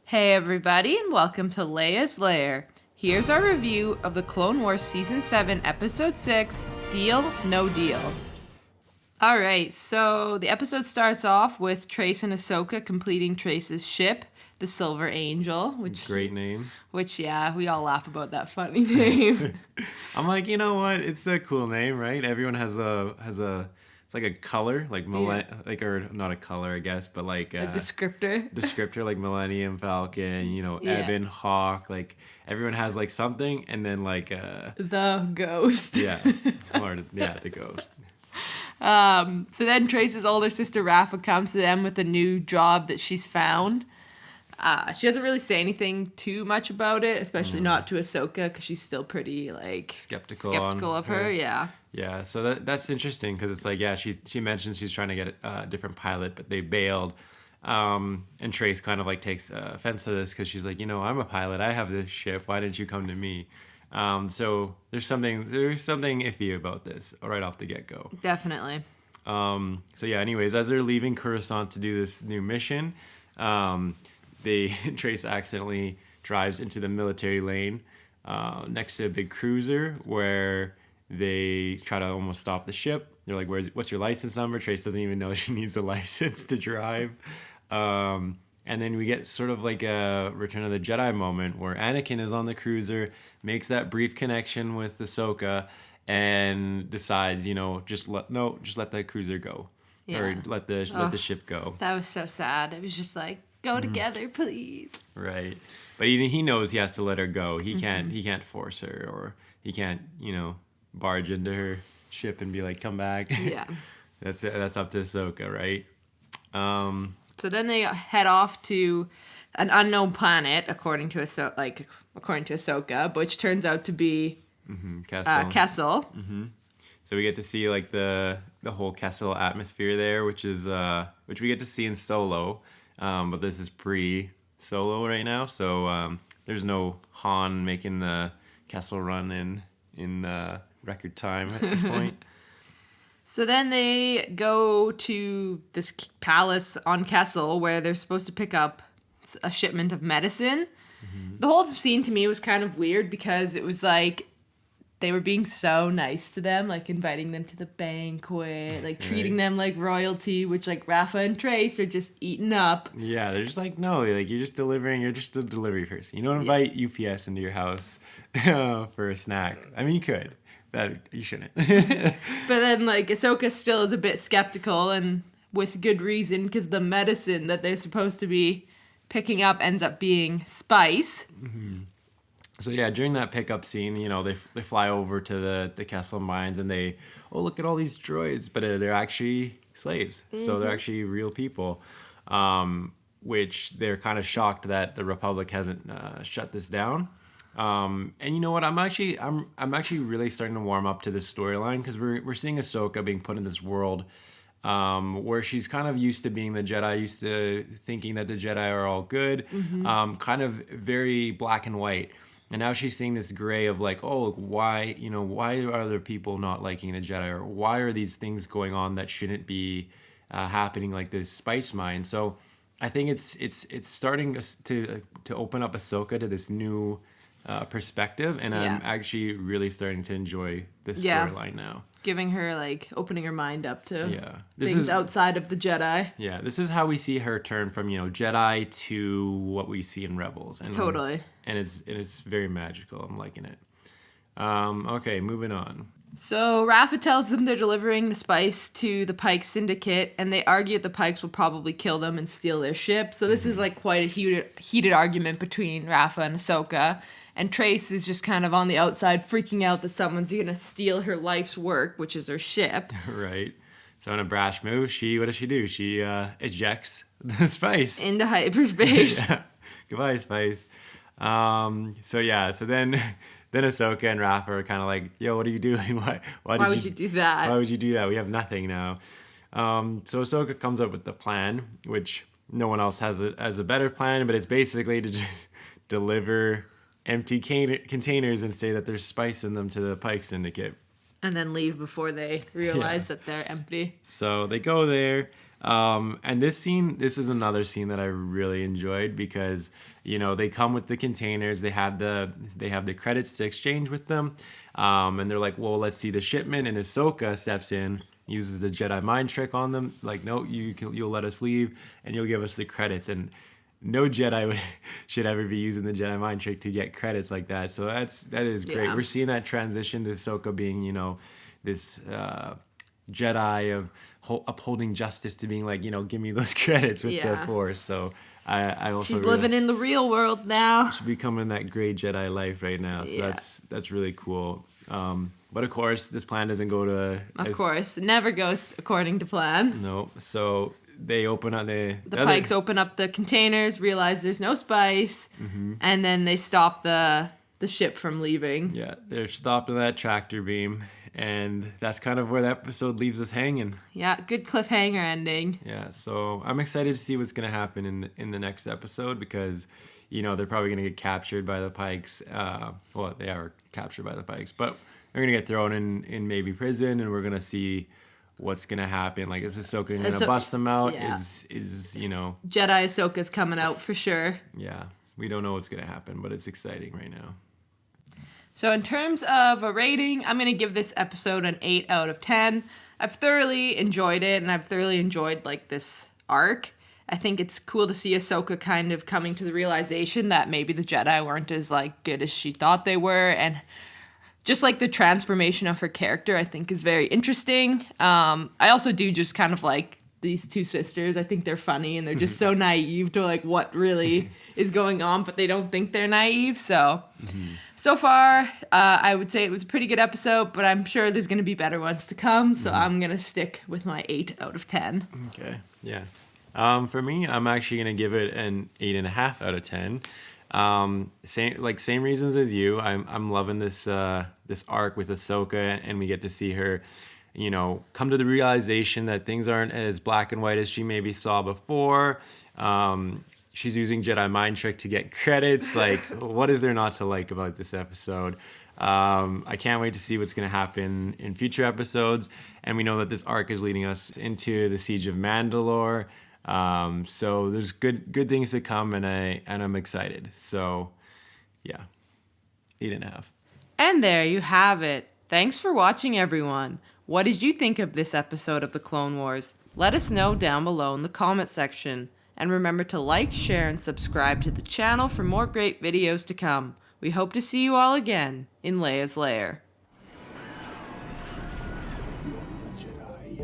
Hey everybody, and welcome to Leia's Lair. Here's our review of the Clone Wars Season 7, Episode 6, Deal, No Deal. Alright, so the episode starts off with Trace and Ahsoka completing Trace's ship, the Silver Angel. Great name. Which, yeah, we all laugh about that funny name. I'm like, you know what? It's a cool name, right? Everyone has a it's like a color, like or not a color, I guess, but like a descriptor. Descriptor, like Millennium Falcon, Ebon, Hawk, like everyone has like something, and then like the ghost. Yeah. The ghost. So then Trace's older sister Rafa comes to them with a new job that she's found. She doesn't really say anything too much about it, especially not to Ahsoka, because she's still pretty like skeptical of her. Yeah. Yeah. So that's interesting because it's like, yeah, she mentions she's trying to get a different pilot, but they bailed. And Trace kind of like takes offense to this because she's like, I'm a pilot. I have this ship. Why didn't you come to me? So there's something iffy about this right off the get-go. Definitely. So yeah, anyways, as they're leaving Coruscant to do this new mission, Trace accidentally drives into the military lane next to a big cruiser where they try to almost stop the ship. They're like, what's your license number? Trace doesn't even know she needs a license to drive. And then we get sort of like a Return of the Jedi moment where Anakin is on the cruiser, makes that brief connection with Ahsoka, and decides, just let the cruiser go, or let the ship go. That was so sad. It was just like, go together, please. Right, but he knows he has to let her go. He can't force her, or he can't barge into her ship and be like, come back. Yeah, that's up to Ahsoka, right? So then they head off to an unknown planet, according to Ahsoka, which turns out to be Kessel. Mm-hmm. So we get to see like the whole Kessel atmosphere there, which we get to see in Solo, but this is pre-Solo right now. So there's no Han making the Kessel run in record time at this point. So then they go to this palace on Kessel where they're supposed to pick up a shipment of medicine. Mm-hmm. The whole scene to me was kind of weird because it was like they were being so nice to them, like inviting them to the banquet, like treating them like royalty, which like Rafa and Trace are just eating up. Yeah, they're just like, no, like you're just a delivery person. You don't invite UPS into your house for a snack. I mean, you could. You shouldn't. But then, like, Ahsoka still is a bit skeptical, and with good reason, because the medicine that they're supposed to be picking up ends up being spice. Mm-hmm. So, yeah, during that pickup scene, they fly over to the Kessel mines, and they, look at all these droids, but they're actually slaves. Mm-hmm. So they're actually real people, which they're kind of shocked that the Republic hasn't shut this down. And you know what? I'm actually really starting to warm up to this storyline because we're seeing Ahsoka being put in this world where she's kind of used to being the Jedi, used to thinking that the Jedi are all good, kind of very black and white. And now she's seeing this gray of like, why are other people not liking the Jedi, or why are these things going on that shouldn't be happening, like this spice mine? So I think it's starting to open up Ahsoka to this new perspective, and I'm actually really starting to enjoy this storyline now. Giving her, like, opening her mind up to things outside of the Jedi. Yeah, this is how we see her turn from, Jedi to what we see in Rebels. And, totally. And it's very magical. I'm liking it. Okay, moving on. So Rafa tells them they're delivering the spice to the Pike Syndicate, and they argue that the Pikes will probably kill them and steal their ship. So this is like quite a heated argument between Rafa and Ahsoka. And Trace is just kind of on the outside freaking out that someone's going to steal her life's work, which is her ship. Right. So in a brash move, what does she do? She ejects the spice. Into hyperspace. Yeah. Goodbye, spice. So then Ahsoka and Rafa are kind of like, yo, what are you doing? Why would you do that? Why would you do that? We have nothing now. So Ahsoka comes up with the plan, which no one else has a better plan, but it's basically to just deliver empty containers and say that there's spice in them to the Pike Syndicate. And then leave before they realize that they're empty. So they go there. And this is another scene that I really enjoyed because, they come with the containers, they have the credits to exchange with them. And they're like, well, let's see the shipment. And Ahsoka steps in, uses the Jedi mind trick on them. Like, no, you'll let us leave and you'll give us the credits. And no Jedi should ever be using the Jedi mind trick to get credits like that. So that is great. Yeah. We're seeing that transition to Ahsoka being, this Jedi of upholding justice to being like, give me those credits with the Force. So I also she's living in the real world now. She's becoming that gray Jedi life right now. So that's really cool. But of course, this plan doesn't go to. Of course, it never goes according to plan. No. So they open up the Pikes open up the containers, realize there's no spice, and then they stop the ship from leaving. Yeah, they're stopped in that tractor beam, and that's kind of where the episode leaves us hanging. Yeah, good cliffhanger ending. Yeah, so I'm excited to see what's going to happen in the next episode because, they're probably going to get captured by the Pikes. Well, they are captured by the Pikes, but they're going to get thrown in maybe prison, and we're going to see what's going to happen. Like, is Ahsoka going to bust them out? Yeah. Is Jedi Ahsoka's coming out for sure. Yeah, we don't know what's going to happen, but it's exciting right now. So in terms of a rating, I'm going to give this episode an 8 out of 10. I've thoroughly enjoyed it, and I've thoroughly enjoyed, this arc. I think it's cool to see Ahsoka kind of coming to the realization that maybe the Jedi weren't as, good as she thought they were, and just, the transformation of her character, I think, is very interesting. I also do just kind of like these two sisters. I think they're funny, and they're just so naive to, what really is going on, but they don't think they're naive, so... So far, I would say it was a pretty good episode, but I'm sure there's going to be better ones to come, so I'm going to stick with my 8 out of 10. Okay, yeah. For me, I'm actually going to give it an 8.5 out of 10. Same reasons as you. I'm loving this arc with Ahsoka, and we get to see her, come to the realization that things aren't as black and white as she maybe saw before. She's using Jedi mind trick to get credits. What is there not to like about this episode? I can't wait to see what's going to happen in future episodes. And we know that this arc is leading us into the Siege of Mandalore. So there's good things to come, and I'm excited. So, yeah, 8.5. And there you have it. Thanks for watching, everyone. What did you think of this episode of The Clone Wars? Let us know down below in the comment section. And remember to like, share, and subscribe to the channel for more great videos to come. We hope to see you all again in Leia's Lair. Jedi.